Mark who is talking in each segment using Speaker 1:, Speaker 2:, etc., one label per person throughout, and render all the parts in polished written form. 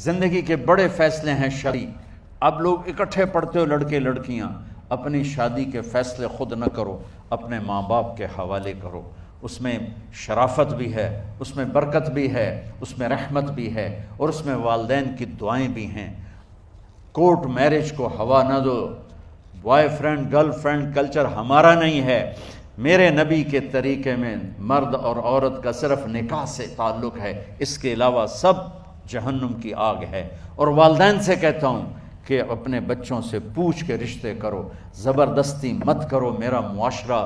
Speaker 1: زندگی کے بڑے فیصلے ہیں شرعی. اب لوگ اکٹھے پڑھتے ہو لڑکے لڑکیاں، اپنی شادی کے فیصلے خود نہ کرو، اپنے ماں باپ کے حوالے کرو. اس میں شرافت بھی ہے، اس میں برکت بھی ہے، اس میں رحمت بھی ہے، اور اس میں والدین کی دعائیں بھی ہیں. کورٹ میرج کو ہوا نہ دو. Boyfriend girlfriend culture ہمارا نہیں ہے. میرے نبی کے طریقے میں مرد اور عورت کا صرف نکاح سے تعلق ہے، اس کے علاوہ سب جہنم کی آگ ہے. اور والدین سے کہتا ہوں کہ اپنے بچوں سے پوچھ کے رشتے کرو، زبردستی مت کرو. میرا معاشرہ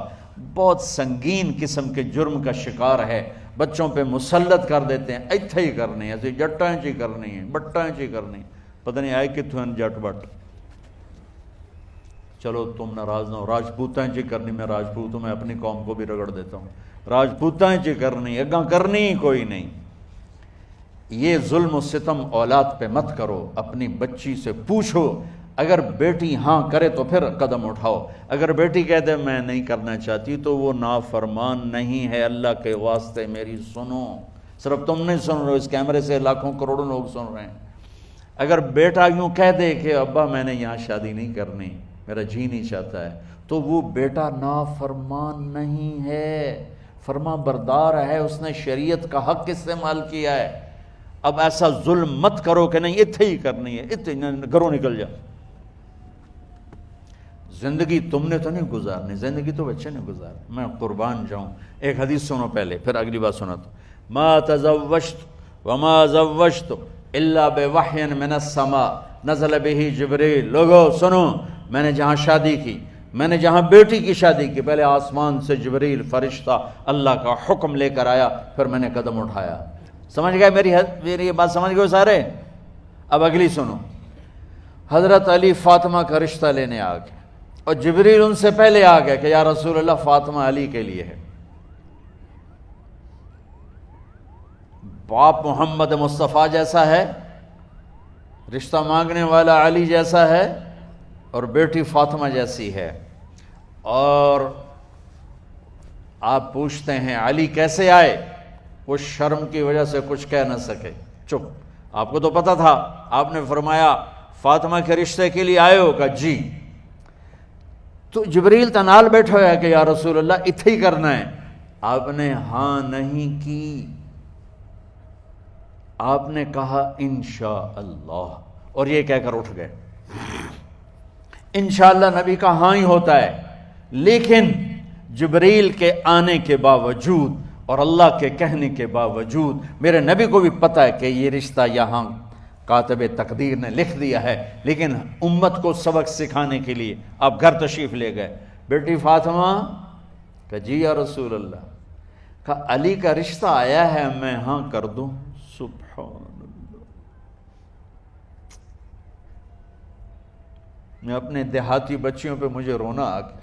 Speaker 1: بہت سنگین قسم کے جرم کا شکار ہے، بچوں پہ مسلط کر دیتے ہیں، ایتھے ہی کرنی ہے، جٹائیں چی کرنی ہے، بٹائیں چی کرنی، پتہ نہیں آئے کتوں ہیں جٹ بٹ. چلو تم ناراض نہ ہو، راجپوتیں چی کرنی، میں راجپوت ہوں، میں اپنی قوم کو بھی رگڑ دیتا ہوں. راجپوتیں چی کرنی، اگاں کرنی ہی کوئی نہیں. یہ ظلم و ستم اولاد پہ مت کرو. اپنی بچی سے پوچھو، اگر بیٹی ہاں کرے تو پھر قدم اٹھاؤ. اگر بیٹی کہہ دے میں نہیں کرنا چاہتی تو وہ نافرمان نہیں ہے. اللہ کے واسطے میری سنو، صرف تم نہیں سن رہے ہو، اس کیمرے سے لاکھوں کروڑوں لوگ سن رہے ہیں. اگر بیٹا یوں کہہ دے کہ ابا میں نے یہاں شادی نہیں کرنی، میرا جی نہیں چاہتا ہے، تو وہ بیٹا نافرمان نہیں ہے، فرما بردار ہے، اس نے شریعت کا حق استعمال کیا ہے. اب ایسا ظلم مت کرو کہ نہیں اتھے ہی کرنی ہے، اتھے گھروں نکل جا. زندگی تم نے تو نہیں گزارنی، زندگی تو بچے نے گزارنی. میں قربان جاؤں، ایک حدیث سنو پہلے، پھر اگلی بات سناتا ہوں. ما تزوجت وما زوجت الا بوحی من السماء نزل به جبریل. لوگو سنو، میں نے جہاں شادی کی، میں نے جہاں بیٹی کی شادی کی، پہلے آسمان سے جبریل فرشتہ اللہ کا حکم لے کر آیا، پھر میں نے قدم اٹھایا. سمجھ گئے میری یہ بات؟ سمجھ گئے سارے؟ اب اگلی سنو. حضرت علی فاطمہ کا رشتہ لینے آ گئے، اور جبریل ان سے پہلے آ گئے کہ یا رسول اللہ فاطمہ علی کے لیے ہے. باپ محمد مصطفیٰ جیسا ہے، رشتہ مانگنے والا علی جیسا ہے، اور بیٹی فاطمہ جیسی ہے. اور آپ پوچھتے ہیں علی کیسے آئے؟ وہ شرم کی وجہ سے کچھ کہہ نہ سکے، چپ. آپ کو تو پتا تھا، آپ نے فرمایا فاطمہ کے رشتے کے لیے آئے ہو؟ کہا جی. تو جبریل تنال بیٹھا ہوا ہے کہ یا رسول اللہ اتھے ہی کرنا ہے. آپ نے ہاں نہیں کی، آپ نے کہا انشاءاللہ، اور یہ کہہ کر اٹھ گئے. انشاءاللہ نبی کا ہاں ہی ہوتا ہے، لیکن جبریل کے آنے کے باوجود اور اللہ کے کہنے کے باوجود میرے نبی کو بھی پتہ ہے کہ یہ رشتہ یہاں کاتب تقدیر نے لکھ دیا ہے، لیکن امت کو سبق سکھانے کے لیے آپ گھر تشریف لے گئے. بیٹی فاطمہ کہ جی یا رسول اللہ. کہا علی کا رشتہ آیا ہے، میں ہاں کر دوں؟ سبحان اللہ. میں اپنے دیہاتی بچیوں پہ مجھے رونا آ گیا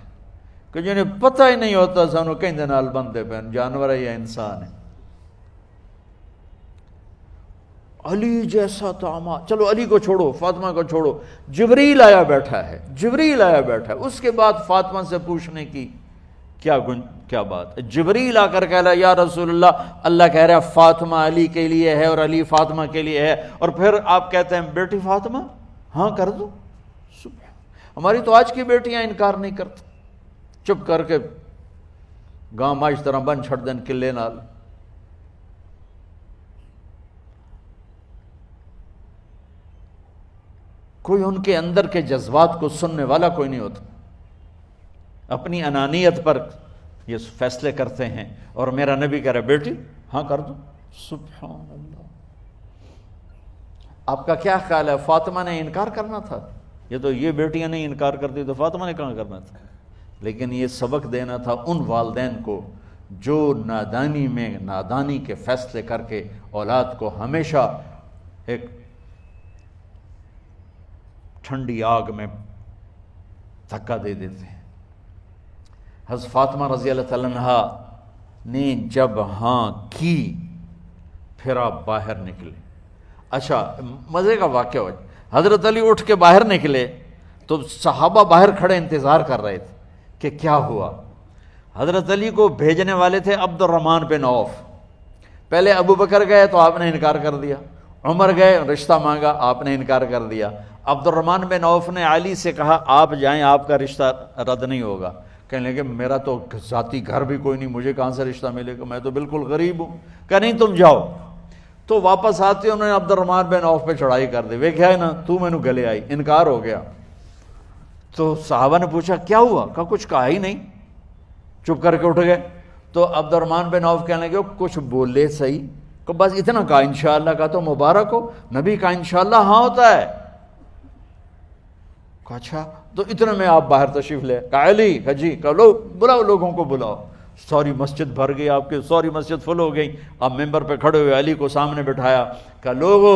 Speaker 1: کہ جنہیں پتہ ہی نہیں ہوتا سانو کہیں دے نال بندے پہ جانور ہے یا انسان ہے. علی جیسا داماد، چلو علی کو چھوڑو، فاطمہ کو چھوڑو، جبریل آیا بیٹھا ہے، جبریل آیا بیٹھا ہے. اس کے بعد فاطمہ سے پوچھنے کی کیا بات؟ جبریل آ کر کہہ رہا یا رسول اللہ، اللہ کہہ رہا ہے فاطمہ علی کے لیے ہے اور علی فاطمہ کے لیے ہے، اور پھر آپ کہتے ہیں بیٹی فاطمہ ہاں کر دو. ہماری تو آج کی بیٹیاں انکار نہیں کرتی، چپ کر کے گاں ماں اس طرح بن چھڑ دین کلے نال. کوئی ان کے اندر کے جذبات کو سننے والا کوئی نہیں ہوتا. اپنی انانیت پر یہ فیصلے کرتے ہیں، اور میرا نبی کہہ رہا بیٹی ہاں کر دو. سبحان اللہ. آپ کا کیا خیال ہے فاطمہ نے انکار کرنا تھا؟ یہ بیٹیاں نہیں انکار کرتی تو فاطمہ نے کہاں کرنا تھا؟ لیکن یہ سبق دینا تھا ان والدین کو جو نادانی میں نادانی کے فیصلے کر کے اولاد کو ہمیشہ ایک ٹھنڈی آگ میں دھکا دے دیتے ہیں. حضرت فاطمہ رضی اللہ تعالیٰ عنہا نے جب ہاں کی پھر آپ باہر نکلے. اچھا مزے کا واقعہ ہو، حضرت علی اٹھ کے باہر نکلے تو صحابہ باہر کھڑے انتظار کر رہے تھے کہ کیا ہوا. حضرت علی کو بھیجنے والے تھے عبد الرحمن بن عوف. پہلے ابو بکر گئے تو آپ نے انکار کر دیا، عمر گئے رشتہ مانگا، آپ نے انکار کر دیا۔ عبد الرحمن بن عوف نے علی سے کہا آپ جائیں، آپ کا رشتہ رد نہیں ہوگا۔ کہنے لگے میرا تو ذاتی گھر بھی کوئی نہیں، مجھے کہاں سے رشتہ ملے گا، میں تو بالکل غریب ہوں۔ کہا نہیں تم جاؤ۔ تو واپس آتے انہوں نے عبد الرحمن بن عوف پہ چڑھائی کر دی، وہ کیا ہے نا تو مینوں گلے آئی، انکار ہو گیا۔ تو صحابہ نے پوچھا کیا ہوا؟ کہا کچھ کہا ہی نہیں، چپ کر کے اٹھ گئے۔ تو عبد الرحمن بن عوف کہنے لگے کچھ بولے صحیح، کہ بس اتنا کہا انشاءاللہ، کہا تو مبارک ہو، نبی کا انشاءاللہ ہاں ہوتا ہے۔ کہا اچھا، تو اتنے میں آپ باہر تشریف لے۔ کہا علی، کہا جی، کہا لو بلاؤ، لوگوں کو بلاؤ۔ ساری مسجد بھر گئی، آپ کی ساری مسجد فل ہو گئی۔ آپ ممبر پہ کھڑے ہوئے علی کو سامنے بٹھایا، کہا لوگو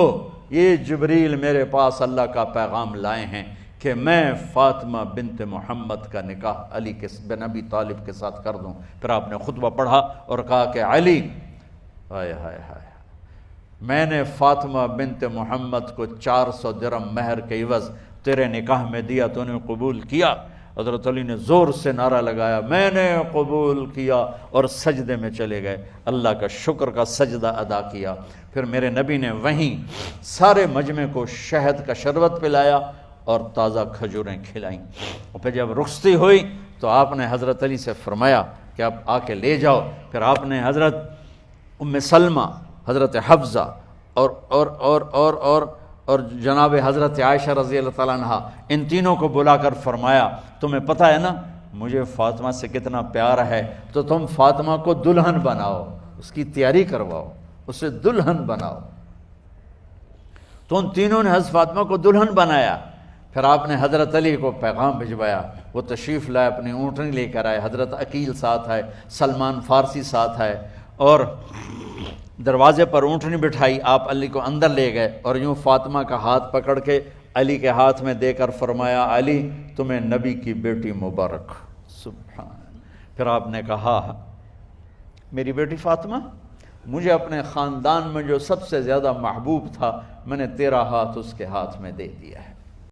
Speaker 1: یہ جبریل میرے پاس اللہ کا پیغام لائے ہیں کہ میں فاطمہ بنت محمد کا نکاح علی بن ابی طالب کے ساتھ کر دوں۔ پھر آپ نے خطبہ پڑھا اور کہا کہ علی، ہائے ہائے ہائے، میں نے فاطمہ بنت محمد کو 400 درہم مہر کے عوض تیرے نکاح میں دیا، تو نے قبول کیا؟ حضرت علی نے زور سے نعرہ لگایا میں نے قبول کیا، اور سجدے میں چلے گئے، اللہ کا شکر کا سجدہ ادا کیا۔ پھر میرے نبی نے وہیں سارے مجمع کو شہد کا شربت پلایا اور تازہ کھجوریں کھلائیں۔ اور پھر جب رخصتی ہوئی تو آپ نے حضرت علی سے فرمایا کہ آپ آ کے لے جاؤ۔ پھر آپ نے حضرت ام سلمہ، حضرت حفصہ اور جناب حضرت عائشہ رضی اللہ تعالیٰ عنہ، ان تینوں کو بلا کر فرمایا تمہیں پتہ ہے نا مجھے فاطمہ سے کتنا پیار ہے، تو تم فاطمہ کو دلہن بناؤ، اس کی تیاری کرواؤ، اسے دلہن بناؤ۔ تو ان تینوں نے حضرت فاطمہ کو دلہن بنایا۔ پھر آپ نے حضرت علی کو پیغام بھجوایا، وہ تشریف لائے، اپنی اونٹنی لے کر آئے، حضرت عقیل ساتھ ہے، سلمان فارسی ساتھ ہے، اور دروازے پر اونٹنی بٹھائی، آپ علی کو اندر لے گئے اور یوں فاطمہ کا ہاتھ پکڑ کے علی کے ہاتھ میں دے کر فرمایا علی تمہیں نبی کی بیٹی مبارک۔ سبحان۔ پھر آپ نے کہا میری بیٹی فاطمہ، مجھے اپنے خاندان میں جو سب سے زیادہ محبوب تھا میں نے تیرا ہاتھ اس کے ہاتھ میں دے دیا ہے۔